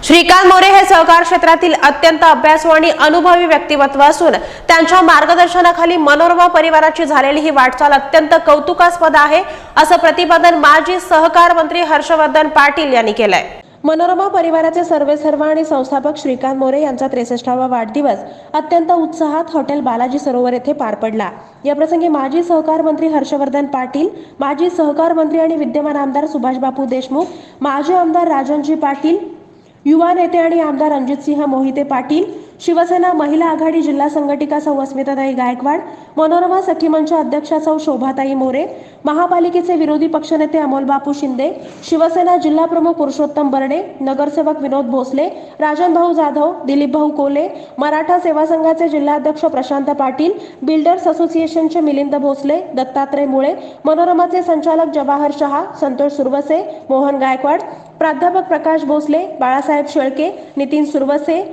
श्रीकांत मोरे हे सहकार क्षेत्रातील अत्यंत अभ्यासू आणि अनुभवी व्यक्तिमत्व असून त्यांच्या मार्गदर्शनाखाली मनोरमा परिवाराची झालेली ही वाटचाल अत्यंत कौतुकास्पद आहे, असं प्रतिपादन माजी सहकार मंत्री हर्षवर्धन पाटील यांनी केलंय। मनोरमा परिवाराचे सर्वेसर्वा आणि संस्थापक श्रीकांत मोरे यांचा 63वा वाढदिवस अत्यंत उत्साहात हॉटेल बालाजी सरोवर येथे पार पडला। या प्रसंगी माजी सहकार मंत्री हर्षवर्धन पाटील, माजी सहकार मंत्री आणि विद्यमान आमदार सुभाष बापू देशमुख, माजी आमदार राजनजी पाटील, युवा नेते आणि आमदार रणजितसिंह मोहिते पाटील, शिवसेना महिला आघाडी जिल्हा संघटिका सौ अस्मिताताई गायकवाड, मनोरमा सखी मंच अध्यक्षा सौ शोभाताई मोरे, महापालिकेचे विरोधी पक्षनेते अमोल बापू शिंदे, शिवसेना जिल्हा प्रमुख पुरुषोत्तम बर्डे, नगरसेवक विनोद भोसले, राजन भाऊ जाधव, दिलीप भाऊ कोले, मराठा सेवा संघाचे जिल्हाध्यक्ष प्रशांत पाटील, बिल्डर्स असोसिएशनचे मिलिंद भोसले, दत्तात्रय मुळे, मनोरमाचे संचालक जवाहर शहा, संतोष सुरवसे, मोहन गायकवाड, प्राध्यापक प्रकाश भोसले, बाळासाहेब शेळके, नितीन सुरवसे,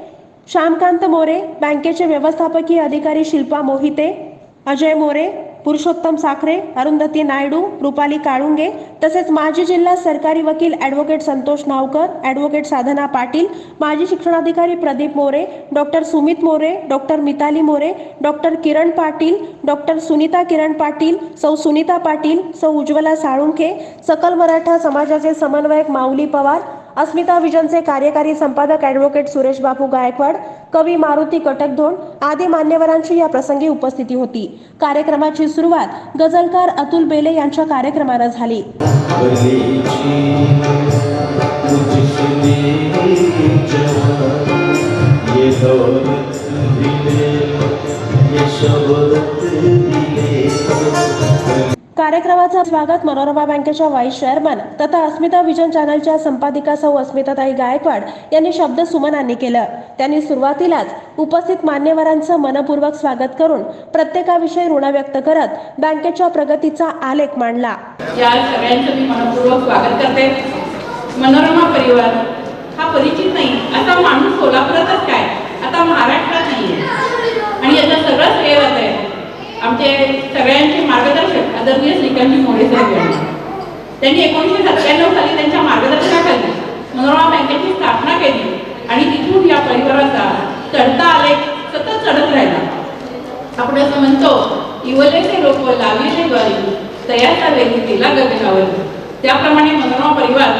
श्यामकांत मोरे, बँकेचे व्यवस्थापकीय अधिकारी शिल्पा मोहिते, अजय मोरे, पुरुषोत्तम साखरे, अरुंधती नायडू, रुपाली काळुंगे, तसेच माजी जिल्हा सरकारी वकील ॲडव्होकेट संतोष नावकर, ॲडव्होकेट साधना पाटील, माजी शिक्षणाधिकारी Pradeep More, doctor Sumit More, doctor Mitali More, doctor Kiran Patil, doctor Sunita Kiran Patil, सौ सुनीता पाटील, सौ उज्ज्वला साळुंखे, सकल मराठा समाजाचे समन्वयक माऊली पवार, अस्मिता विजनचे कार्यकारी संपादक ॲडव्होकेट सुरेश बापू गायकवाड, कवी मारुती कटकधोंड आदी मान्यवरांची या प्रसंगी उपस्थिती होती। कार्यक्रमाची सुरुवात गझलकार अतुल बेले यांच्या कार्यक्रमाने झाली। कार्यक्रमाचं स्वागत मनोरमा बँकेच्या व्हाईस चेअरमन तथा अस्मिता विजन चॅनलच्या संपादिका सौ अस्मिताताई गायकवाड यांनी शब्द सुमनांनी केलं। त्यांनी सुरुवातीलाच उपस्थित मान्यवरांचं मनपूर्वक स्वागत करून प्रत्येकाविषयी ऋण व्यक्त करत बँकेच्या प्रगतीचा आलेख मांडला। या सगळ्यांचं मी मनपूर्वक स्वागत करते। मनोरमा परिवार हा परिचित नाही असा माणूस कोल्हापुरातच काय आता महाराष्ट्रात नाहीये आणि याचं सगळं श्रेय आहे आमचे सगळ्यांचे मार्गदर्शक आदरणीय श्रीकांत मोरे साहेब यांनी। त्यांनी 1997 साली त्यांच्या मार्गदर्शनाखाली मनोरमा बँकेची स्थापना केली आणि तिथून या परिवाराचा चढता आलेख सतत चढत राहिला। आपण असं म्हणतो इवलेचे लोक लाविले द्वारी तयारचा वेग केला गगनावर, त्याप्रमाणे मनोरमा परिवार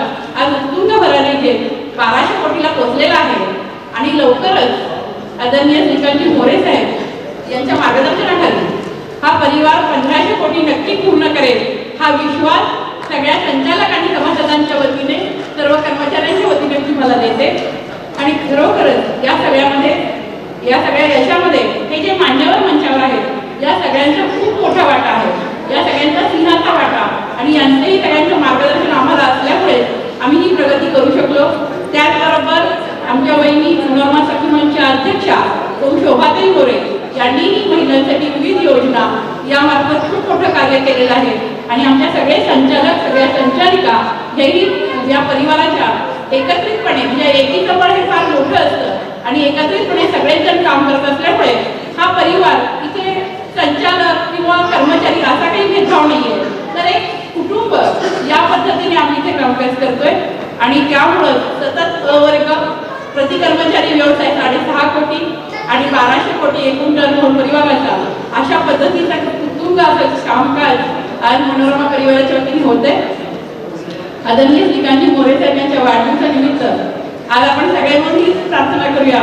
आज उत्तुंग भरारी घेत 1200 कोटीला पोहोचलेला आहे आणि लवकरच आदरणीय श्रीकांत मोरे साहेब यांच्या मार्गदर्शनाखाली हा परिवार 1500 कोटी नक्की पूर्ण करेल हा विश्वास सगळ्या संचालक आणि सभासदांच्या वतीने सर्व कर्मचाऱ्यांच्या वतीने मी मला देते। आणि खरोखरच या सगळ्या यशामध्ये हे जे मान्यवर मंचावर आहेत या सगळ्यांचा खूप मोठा वाटा आहे, या सगळ्यांचा सिंहाचा वाटा आणि यांचंही सगळ्यांचं मार्गदर्शन आम्हाला असल्यामुळे आम्ही ही प्रगती करू शकलो। त्याचबरोबर आमच्या वहिनी मनोरमा सखी मंचच्या अध्यक्षा शोभाताई मोरे यांनीही महिलांसाठी विविध योजना यामार्फत खूप मोठं कार्य केलेलं आहे आणि आमच्या सगळे संचालक सगळ्या संचालिका हेही या परिवाराच्या एकत्रितपणे म्हणजे एकीचं बळ हे फार मोठं असतं आणि एकत्रितपणे सगळेजण काम करत असल्यामुळे हा परिवार इथे संचालक किंवा कर्मचारी असा काही भेदभाव नाहीये, तर एक कुटुंब या पद्धतीने आम्ही इथे कामकाज करतोय आणि त्यामुळं सतत वर्ग प्रति कर्मचारी व्यवसाय 6.5 कोटी आणि 1200 कोटी एकूण टर्नओव्हर परिवाराचा अशा पद्धतीचा उत्तुंग असं कामकाज आज मनोरमा परिवाराच्या वतीने होते। आदरणीय श्रीकांत मोरे साहेब यांच्या वाढदिवसानिमित्त आज आपण सगळ्यांनी प्रार्थना करूया,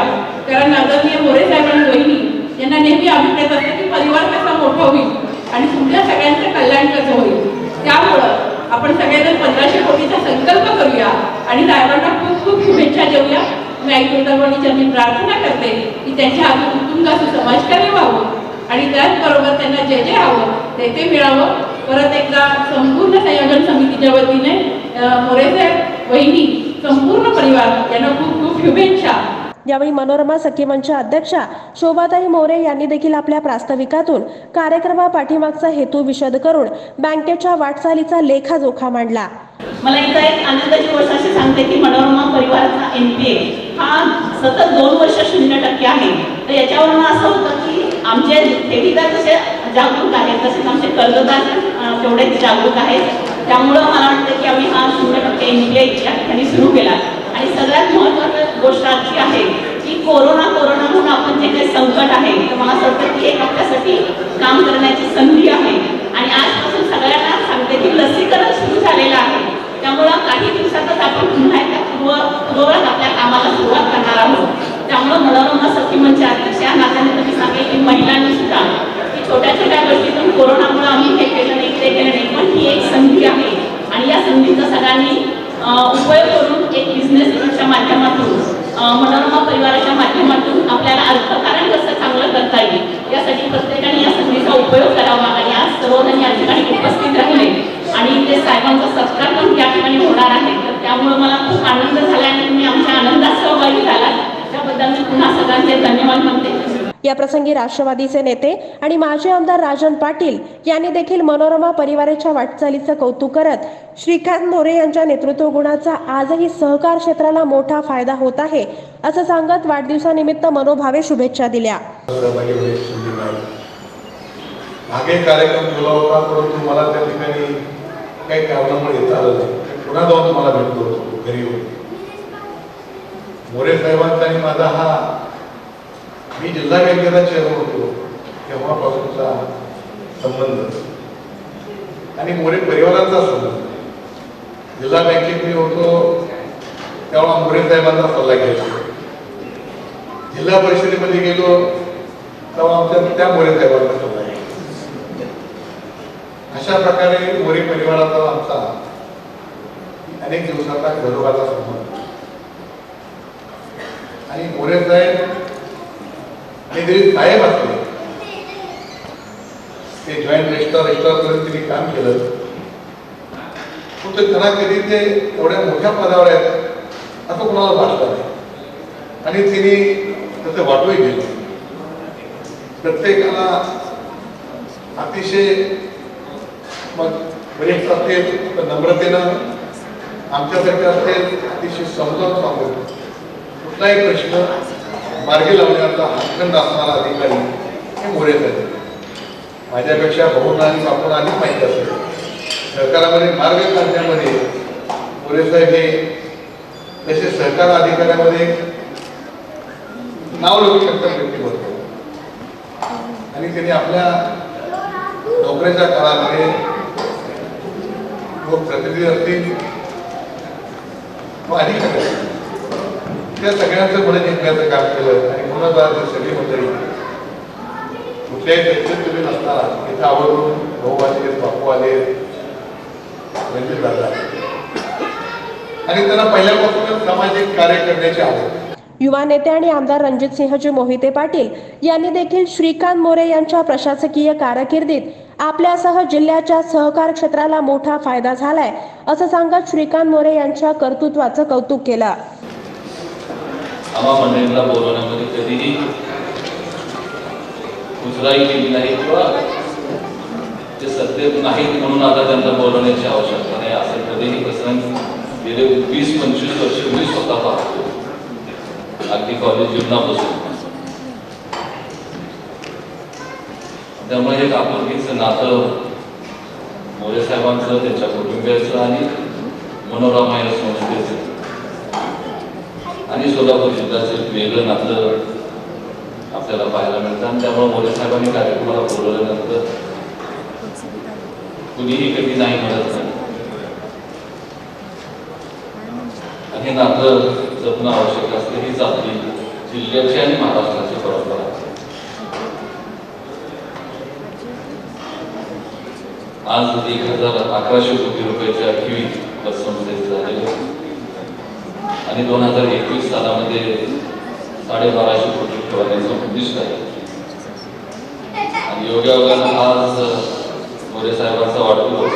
कारण आदरणीय मोरे साहेब आणि वहिनी यांना नेहमी अभिप्रेत असते की परिवार कसा मोठा होईल आणि तुमच्या सगळ्यांचं कल्याण कसं होईल। त्यामुळं आपण सगळेजण 1500 कोटीचा संकल्प करूया आणि साहेबांना खूप खूप शुभेच्छा देऊया। मी आई तुळजाभवानीची मी प्रार्थना करते की त्यांच्या हातून उत्तुंग असं समाजकार्य व्हावं आणि त्याचबरोबर त्यांना जे जे हवं ते मिळावं। परत एकदा संपूर्ण संयोजन समितीच्या वतीने मोरेसाहेब वहिनी संपूर्ण परिवार यांना खूप खूप शुभेच्छा। यावेळी मनोरमा सखी मंच अध्यक्षा शोभाताई मोरे यांनी देखील आपल्या प्रास्ताविकातून कार्यक्रमापाठीमागचा हेतू विशद करून बँकेच्या वाटचालीचा लेखाजोखा मांडला। मला इथं एक आनंदाची गोष्ट अशी सांगते की मनोरमा परिवाराचा NPA हा सतत 2 वर्ष 0% आहे। तर याच्यावरून असं होतं की आमचे ठेवीदार जसे जागरूक आहेत तसेच आमचे कर्जदार तेवढेच जागरूक आहेत, त्यामुळं मला वाटतं की आम्ही हा 0% NPA या ठिकाणी सुरू केला। आणि सगळ्यात महत्त्वाचं गोष्ट आजची आहे की कोरोना म्हणून आपण जे काही संकट आहे तर मला असं वाटतं की एक आपल्यासाठी काम करण्याची संधी आहे. आणि आजपासून सगळ्यांना सांगते की लसीकरण सुरू झालेलं आहे. त्यामुळं काही दिवसातच आपण पुन्हा एकदा पूर्ववत आपल्या कामाला सुरुवात करणार आहोत. त्यामुळं मनोरमा सखी मंच अध्यक्ष या नात्याने तुम्ही सांगेल की महिलांनी सुद्धा की छोट्या छोट्या गोष्टीतून कोरोनामुळे आम्ही हे केलं नाही ते केलं नाही, पण ही एक संधी आहे आणि या संधीचा सगळ्यांनी उपयोग करून एक बिझनेसच्या माध्यमातून मनोरमा परिवाराच्या माध्यमातून आपल्याला अर्थकारण कसं चांगलं करता येईल यासाठी प्रत्येकाने या संधीचा उपयोग करावा. आणि आज सर्वजण या ठिकाणी उपस्थित राहिले आणि ते साहेबांचा सत्कार पण या ठिकाणी होणार आहे. तर त्यामुळे मला खूप आनंद झाला आणि तुम्ही आमच्या आनंदात सहभागी झालात त्याबद्दल मी पुन्हा सगळ्यांचे धन्यवाद म्हणते. या प्रसंगी राष्ट्रवादीचे नेते आणि माजी आमदार राजन पाटील यांनी देखील मनोरमा परिवाराच्या वाटचालीचं कौतुक करत श्रीकांत मोरे यांच्या नेतृत्व गुणाचा आजही सहकार क्षेत्राला मोठा फायदा होत आहे असं सांगत वाढदिवसानिमित्त मनोभावे शुभेच्छा दिल्या. मागे कार्यक्रम ठेवला होता परंतु मला त्या ठिकाणी काही कारणामुळे येता आलं नाही. पुन्हा जाऊन तुम्हाला भेटलो होतो घरी होतो. मोरे साहेबांचा आणि माझा हा मी जिल्हा बँकेचा चेअरमन होतो तेव्हापासूनचा संबंध आणि मोरे परिवाराचा संबंध. जिल्हा बँकेत मी होतो तेव्हा मोरे साहेबांचा सल्ला घ्यायचो. जिल्हा परिषदेमध्ये गेलो तेव्हा आमच्या त्या मोरे साहेबांचा सल्ला घ्यायचो. अशा प्रकारे मोरे परिवाराचा आमचा अनेक दिवसाचा घरोघाचा संबंध. आणि मोरे साहेब आणि जरी साहेब असले ते जॉईंट रजिस्ट्रारपर्यंत त्यांनी काम केलं तर त्यांना कधी ते एवढ्या मोठ्या पदावर आहेत असं कोणाला वाटलं नाही. आणि त्यांनी त्याचं वाटूही गेलं. प्रत्येकाला अतिशय मग वरिष्ठ असेल तर नम्रतेनं आमच्यासाठी असेल अतिशय समजावून सांगून कुठलाही प्रश्न मार्गी लावण्याचा हातखंड असणारा अधिकारी हे मोरे साहेब. माझ्यापेक्षा भाऊंना आणि बापूंना आधी माहिती असेल सहकारामध्ये मार्ग काढण्यामध्ये मोरे साहेब हे तसे सहकार अधिकाऱ्यामध्ये नाव लोकू शकतात व्यक्तिमत्व. आणि त्यांनी आपल्या नोकरीच्या काळामध्ये लोकप्रतिनिधी असतील व अधिकारी त्या सगळ्यांचं पुढे जिंकण्याचं काम केलं. आणि म्हणूनच सगळी मंडळी कुठल्याही चर्चेत तुम्ही नसताना इथं आवडून भाऊ आले बापू आले रणजित दादा आणि त्यांना पहिल्यापासूनच सामाजिक कार्य करण्याची आवड. युवा नेते आणि आमदार रणजितसिंहजी मोहिते पाटील यांनी देखील श्रीकांत मोरे यांच्या प्रशासकीय कारकिर्दीत आपल्यासह जिल्ह्याच्या सहकार क्षेत्राला मोठा फायदा झालाय असं सांगत श्रीकांत मोरे यांच्या कर्तृत्वाचं कौतुक केलं. आम्हा मंडळींना बोलवण्यामध्ये कधीही कुचराई केली नाही किंवा ते सत्य नाहीत म्हणून आता त्यांना बोलवण्याची आवश्यकता नाही असं कधीही प्रसंग गेले 20-25 वर्ष मी स्वतः पाहतो. अगदी कॉलेज जीवनापासून. त्यामुळे एक आपुलकीचं नातं मोरे साहेबांचं त्यांच्या कुटुंबियाचं आणि मनोरमा या संस्थेचं आणि सोलापूर जिल्ह्याचं वेगळं नातं आपल्याला पाहायला मिळतं. आणि त्यामुळे मोरे साहेबांनी कार्यक्रमाला बोलवल्यानंतर कुणीही कधी नाही म्हणत नाही. आणि हे नातं जपणं आवश्यक असते. हीच आपली जिल्ह्याची आणि महाराष्ट्राची परंपरा आहे. आज 1,1100 कोटी रुपयाच्या 8वी पतसंस्थेचे झालेले आणि 2021 सालामध्ये 1250 कोटी ठेवण्याचं उद्दिष्ट आहे. आणि योगायोगानं आज मोरे साहेबांचा वाढदिवस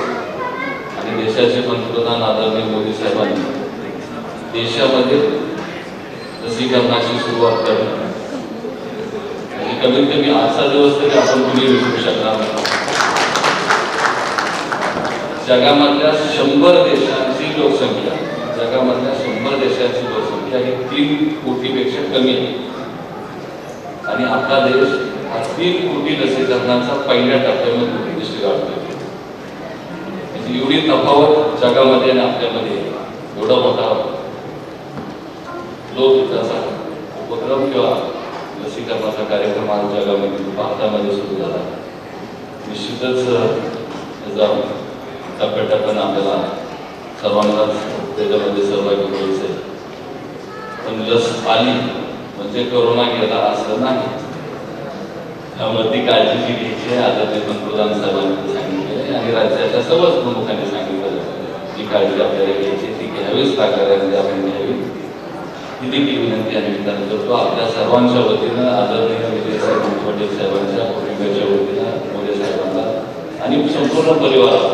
आणि देशाचे पंतप्रधान आदरणीय मोदी साहेबांनी देशामध्ये लसीकरणाची सुरुवात करणं म्हणजे कमीत कमी आजचा दिवस तरी आपण कुणी विसरू शकणार नाही. जगामधल्या 100 देशांची लोकसंख्या जगामधल्या 100 देशांची लोकसंख्या ही 3 कोटीपेक्षा कमी आहे. आणि आपला देश हा 3 कोटी लसीकरणाचा पहिल्या टप्प्यामध्ये उद्दिष्ट गाठतोय. म्हणजे एवढी तफावत जगामध्ये आणि आपल्यामध्ये एवढा मोठा लोकहिताचा उपक्रम किंवा लसीकरणाचा कार्यक्रम आज जगामध्ये भारतामध्ये सुरू झाला. निश्चितच त्याचा टप्प्याटप्प्यानं आपल्याला सर्वांनाच त्याच्यामध्ये सहभागी व्हायचं आहे. पण लस आली म्हणजे करोना गेला असं नाही. त्यामुळे ती काळजी जी घ्यायची आहे आदरणीय पंतप्रधान साहेबांनी सांगितले आणि राज्याच्या सर्वच प्रमुखांनी सांगितलं ती काळजी आपल्याला घ्यायची, ती घ्यावीच प्राकारामध्ये आपण घ्यावी. ही देखील विनंती आम्ही विधान करतो. आपल्या सर्वांच्या वतीनं आदरणीय विजयसाहेब पटेल साहेबांच्या कुटुंबाच्या वतीनं मोरे साहेबांना आणि संपूर्ण परिवाराला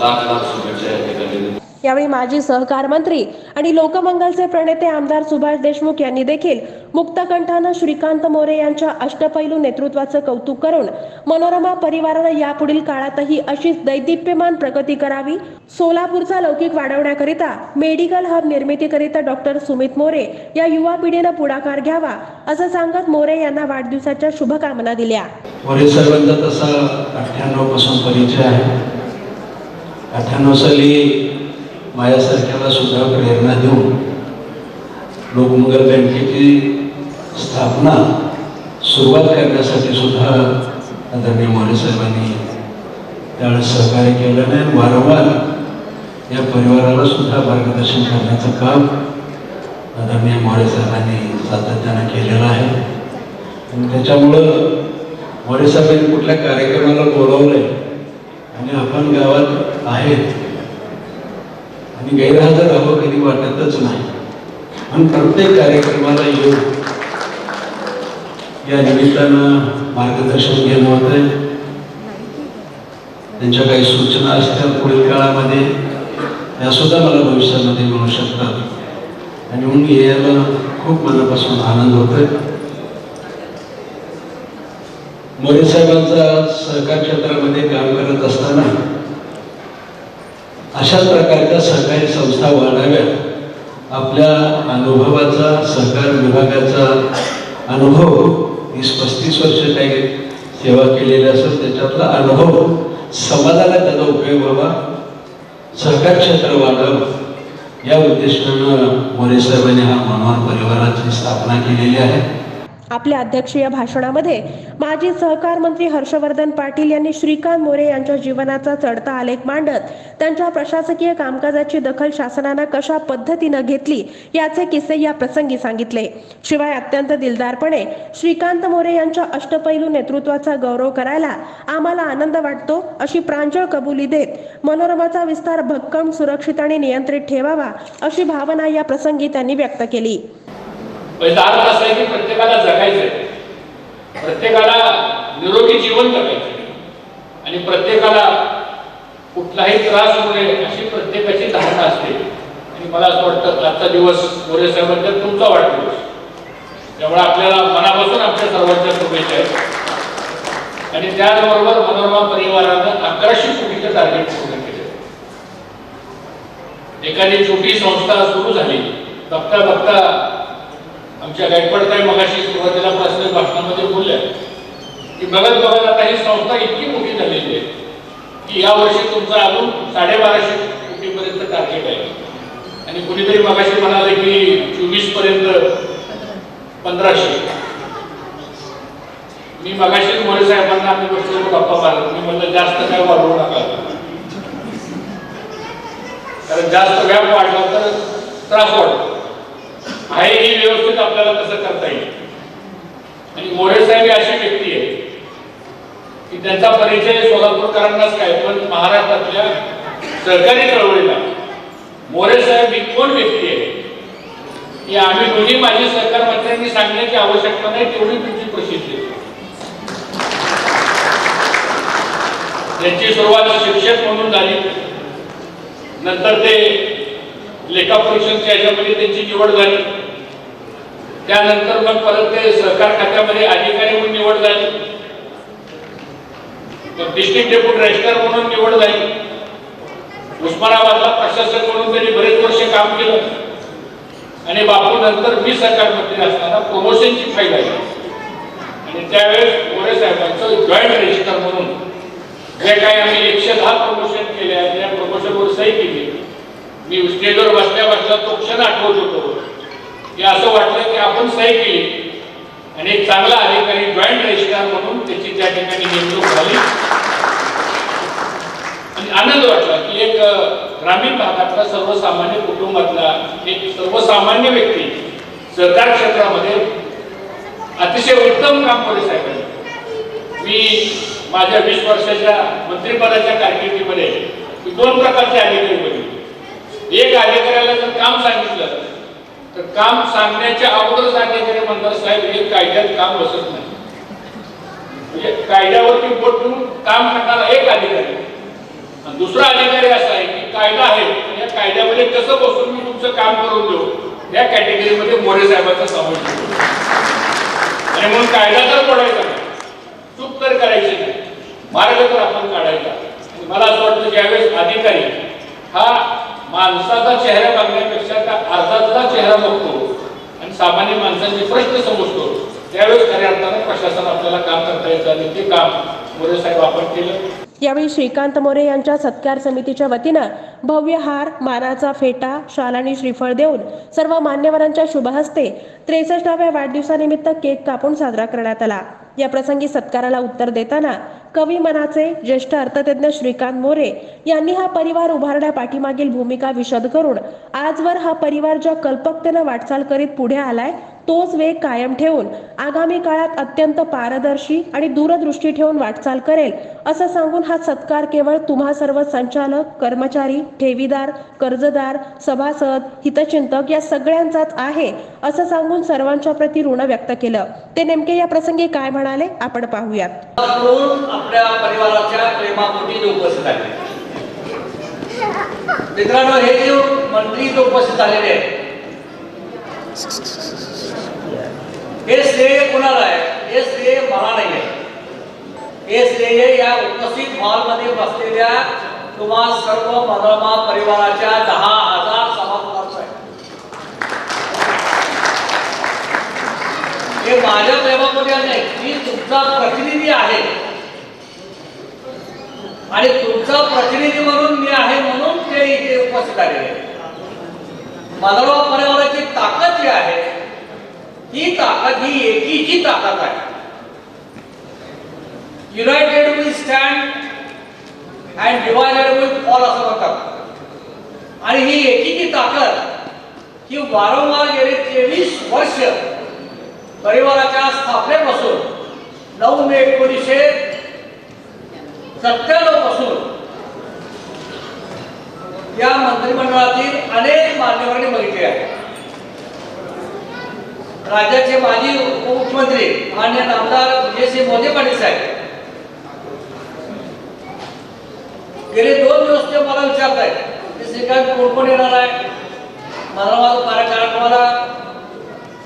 लाख लाख शुभेच्छा या ठिकाणी. यावेळी माजी सहकार मंत्री आणि लोकमंगलचे प्रणेते आमदार सुभाष देशमुख यांनी देखील मुक्तकंठानं श्रीकांत मोरे यांच्या अष्टपैलू नेतृत्वाचं कौतुक करून मनोरमा परिवारानं यापुढील काळातही अशीच दैदिप्यमान प्रगती करावी. सोलापूरचा लौकिक वाढवण्याकरिता मेडिकल हब निर्मितीकरिता डॉक्टर सुमित मोरे या युवा पिढीनं पुढाकार घ्यावा असं सांगत मोरे यांना वाढदिवसाच्या शुभकामना दिल्या. मोरे साहेबांचा तसा 98 पासून परिचय आहे. 98 साली माझ्यासारख्याला सुद्धा प्रेरणा देऊन लोकमंगल बँकेची स्थापना सुरुवात करण्यासाठी सुद्धा आदरणीय मोरे साहेबांनी त्यावेळेस सहकार्य केलं नाही. वारंवार या परिवाराला सुद्धा मार्गदर्शन करण्याचं काम आदरणीय मोरे साहेबांनी सातत्यानं केलेलं आहे. आणि त्याच्यामुळं मोरे साहेबांनी कुठल्या कार्यक्रमाला बोलवलंय आणि आपण गावात आहेत आणि गैरहजर राहावं कधी वाटतच नाही. आणि प्रत्येक कार्यक्रमाला येऊन या निमित्तानं मार्गदर्शन घेणं होतंय. त्यांच्या काही सूचना असतात पुढील काळामध्ये त्या सुद्धा मला भविष्यामध्ये मिळू शकतात आणि म्हणून यायला खूप मनापासून आनंद होतोय. मोरे साहेबांचा सहकार क्षेत्रामध्ये काम करत असताना अशा प्रकारच्या सहकारी संस्था वाढाव्यात. आपल्या अनुभवाचा सहकार विभागाचा अनुभव 30-35 वर्ष काही सेवा केलेली असेल त्याच्यातला अनुभव समाजाला त्याचा उपयोग व्हावा, सहकार क्षेत्र वाढावं या उद्देशानं मोरे साहेबांनी हा मनोहर परिवाराची स्थापना केलेली आहे. आपल्या अध्यक्षीय भाषणामध्ये माजी सहकार मंत्री हर्षवर्धन पाटील यांनी श्रीकांत मोरे यांच्या जीवनाचा चढता आलेख मांडत त्यांच्या प्रशासकीय कामकाजाची दखल शासनानं कशा पद्धतीनं घेतली याचे किस्से या प्रसंगी सांगितले. शिवाय अत्यंत दिलदारपणे श्रीकांत मोरे यांच्या अष्टपैलू नेतृत्वाचा गौरव करायला आम्हाला आनंद वाटतो अशी प्रांजळ कबुली देत मनोरमाचा विस्तार भक्कम, सुरक्षित आणि नियंत्रित ठेवावा अशी भावना या प्रसंगी त्यांनी व्यक्त केली. पहिला अर्थ असा आहे की प्रत्येकाला जगायचंय, प्रत्येकाला निरोगी जीवन जगायचंय आणि प्रत्येकाला कुठलाही त्रास होऊ नये अशी प्रत्येकाची धारणा असते. आणि मला असं वाटतं आजचा दिवस मोरे साहेबांचा तुमचा वाढदिवस, त्यामुळे आपल्याला मनापासून आमच्या सर्वांच्या शुभेच्छा आहेत. आणि त्याचबरोबर मनोरमा परिवारानं 1100 कोटीचं टार्गेट पूर्ण केलं. एखादी छोटी संस्था सुरू झाली बघता बघता आमच्या गायकवाडताई मगाशी सुरुवातीला प्रश्न भाषणामध्ये बोलल्या की बघत बघत आता ही संस्था इतकी मोठी झालेली आहे की या वर्षी तुमचं अजून 1250 कोटीपर्यंत टार्गेट आहे. आणि कुणीतरी मगाशी म्हणाले की 24 पर्यंत 1500. मी मगाशी मोरे साहेबांना आम्ही बसलेलो गप्पा मारत, मी म्हणलं जास्त काय वाढवू नका, कारण जास्त व्याप वाढला तर त्रास वाढतो आहे. ही व्यवस्थित आपल्याला कसं करता येईल. आणि मोरे साहेब अशी व्यक्ती आहे की त्यांचा परिचय सोलापूरकरांनाच काय पण महाराष्ट्रातल्या सहकारी चळवळीला मोरे साहेब ही कोण व्यक्ती आहे की आम्ही दोन्ही माजी सहकार मंत्र्यांनी सांगण्याची आवश्यकता नाही, तेवढी तुमची प्रसिद्धी आहे. त्यांची सुरुवात शिक्षक म्हणून झाली, नंतर ते लेखा परीक्षणच्या याच्यामध्ये त्यांची निवड झाली, त्यानंतर मग परत ते सहकार खात्यामध्ये अधिकारी म्हणून निवड झाली, मग डिस्ट्रिक्ट डेप्युटी रजिस्ट्रार म्हणून निवड झाली, उस्मानाबादला प्रशासक म्हणून त्यांनी बरेच वर्ष काम केलं आणि बापू नंतर मी सहकार मंत्री असताना प्रमोशनची फाईल आली आणि त्यावेळेस मोरे साहेबांचं जॉईंट रजिस्ट्रार म्हणून जे काही आम्ही 110 प्रमोशन केले आणि त्या प्रमोशनवर सही केली. मी स्टेजवर बसल्या तो क्षण आठवत होतो की असं वाटलं की आपण सही केली आणि एक चांगला अधिकारी जॉईंट रजिस्ट्रार म्हणून त्याची त्या ठिकाणी नेमणूक झाली आणि आनंद वाटला की एक ग्रामीण भागातला सर्वसामान्य कुटुंबातला एक सर्वसामान्य व्यक्ती सरकार क्षेत्रामध्ये अतिशय उत्तम काम पोलीस साहेबांनी. मी माझ्या 20 वर्षाच्या मंत्रिपदाच्या कारकिर्दीमध्ये 2 प्रकारचे अधिकारी बघितले. एक अधिकाऱ्याला जर काम सांगितलं तर काम सांगण्याच्या अगोदरच अधिकारी म्हणतात साहेब हे कायद्यात काम बसत नाही. म्हणजे कायद्यावरती बोट ठेवून काम करणारा एक अधिकारी आणि दुसरा अधिकारी असा आहे की कायदा आहे या कायद्यामध्ये कसं बसून मी तुमचं काम करून देऊ या कॅटेगरीमध्ये मोरे साहेबांचा समावेश होतो. आणि म्हणून कायदा तर पडायचा नाही, चूक तर करायची नाही, मार्ग तर आपण काढायचा. मला असं वाटतं ज्यावेळेस अधिकारी हा माणसाचा चेहरा बघण्यापेक्षा का अर्जाचा चेहरा बघतो आणि सामान्य माणसांचे प्रश्न समजतो त्यावेळेस खऱ्या अर्थाने प्रशासन आपल्याला काम करता येतं आणि ते काम मोरे साहेब आपण केलं. यावेळी श्रीकांत मोरे यांच्या सत्कार समितीच्या वतीनं भव्य हार, मानाचा फेटा, शाल आणि श्रीफळ देऊन सर्व मान्यवरांच्या शुभहस्ते 63व्या वाढदिवसानिमित्त केक कापून साजरा करण्यात आला. या प्रसंगी सत्काराला उत्तर देताना कवी मनाचे ज्येष्ठ अर्थतज्ञ श्रीकांत मोरे यांनी हा परिवार उभारण्यापाठीमागील भूमिका विशद करून आजवर हा परिवार ज्या कल्पकतेनं वाटचाल करीत पुढे आलाय तोच वेग कायम ठेवून आगामी काळात अत्यंत पारदर्शी आणि दूरदृष्टी ठेवून वाटचाल करेल असं सांगून हा सत्कार केवळ तुम्हा सर्व संचालक, कर्मचारी, ठेवीदार, कर्जदार, सभासद, हितचिंतक या सगळ्यांचाच आहे असं सांगून सर्वांच्या प्रती ऋण व्यक्त केलं. ते नेमके या प्रसंगी काय म्हणाले आपण पाहूयात. आपल्या परिवाराच्या प्रेमापोटी उपस्थित आहे. मित्रांनो, हे जे मंत्री उपस्थित झालेले आहेत हे श्रेय कोणाला आहे? हे श्रेय मला नाही आहे. हे श्रेय या उपस्थित हॉलमध्ये बसलेल्या तुम्हा सर्व मनोरमा परिवाराच्या 10,000 सभासदांचं आहे. हे माझ्या प्रेमापोटी नाही, मी तुमचा प्रतिनिधी आहे आणि तुमचा प्रतिनिधी म्हणून मी आहे म्हणून ते इथे उपस्थित आलेले. मनोरमा परिवाराची ताकद जी आहे ही ताकद ही एकीची ताकद आहे. United we stand and divided we fall असं म्हणतात. आणि ही एकीची ताकद ही वारंवार गेले 23 वर्ष परिवाराच्या स्थापनेपासून 9 मे 1997 पासून या मंत्रिमंडळातील अनेक मान्यवरांनी बघितले आहे. राज्याचे माजी उपमुख्यमंत्री माननीय नामदार विजयसिंह मोदी पाटील साहेब गेले 2 दिवस ते मला विचारत आहेत की श्रीकांत कोण येणार आहे, मनोरमा कार्यक्रमाला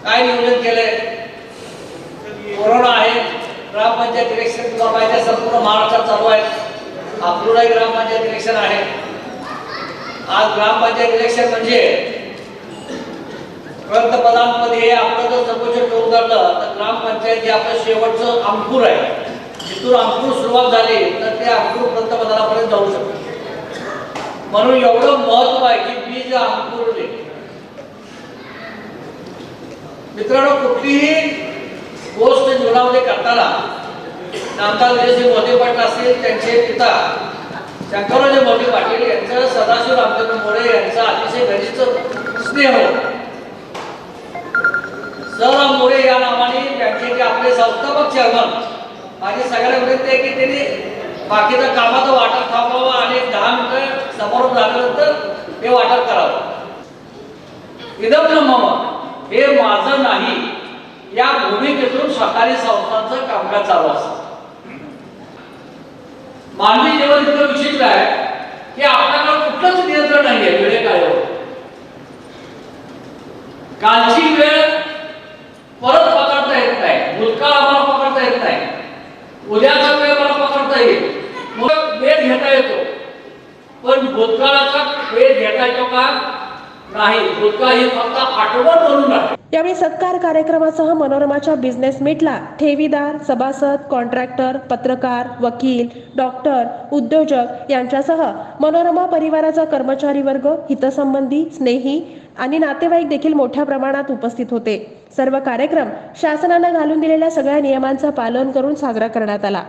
काय नियोजन केलंय. कोरोना आहे, ग्रामपंचायत इलेक्शन तुला माहिती संपूर्ण महाराष्ट्रात चालू आहे. अकलूजला ग्रामपंचायत इलेक्शन आहे. आज ग्रामपंचायत इलेक्शन म्हणजे पंतप्रधानपद हे आपलं जर सर्वोच्च ठेवून काढलं तर ग्रामपंचायत हे आपलं शेवटचं अंकुर आहे. जिथून अंकुर सुरुवात झाली तर ते अंकुर पंतप्रधानापर्यंत जाऊ शकतं. म्हणून एवढं महत्व आहे की बीज अंकुरले. मित्रांनो, कुठलीही गोष्ट जीवनामध्ये करताना नामदार विजयसिंह मोदी पाटील असतील, त्यांचे पिता शंकरराव मोदी पाटील यांचं सदाशिव रामचंद्र मोरे यांचा अतिशय घनिष्ठ स्नेह. सर मोरे या नावाने बँकेचे आपले संस्थापक चेअरमन माझी सगळ्यांना विनंती आहे की त्यांनी बाकीचं कामाचं वाटप थांबवावं आणि 10 मिनिटं समोर झाल्यानंतर हे वाटप करावं. इदम न मम, हे माझं नाही या भूमिकेतून सहकारी संस्थांचं कामकाज चालू असतं. मानवी जीवन इतकं विशिष्ट आहे की आपल्याकडे कुठलंच नियंत्रण नाहीये वेळेकाळावर. कालची वेळ परत पकडता येत नाही, भूतकाळ आम्हाला पकडता येत नाही, उद्याचा वेळ मला पकडता येईल, मग वेळ घेता येतो. पण भूतकाळाचा वेळ घेता येतो का? नाही. भूतकाळ ही फक्त आठवण म्हणून राहते. यावेळी सत्कार कार्यक्रमासह मनोरमाच्या बिझनेस मीटला ठेवीदार, सभासद, कॉन्ट्रॅक्टर, पत्रकार, वकील, डॉक्टर, उद्योजक यांच्यासह मनोरमा परिवाराचा कर्मचारी वर्ग, हितसंबंधी, स्नेही, आणि नातेवाईक देखील मोठ्या प्रमाणात उपस्थित होते. सर्व कार्यक्रम शासनानं घालून दिलेल्या सगळ्या नियमांचं पालन करून साजरा करण्यात आला.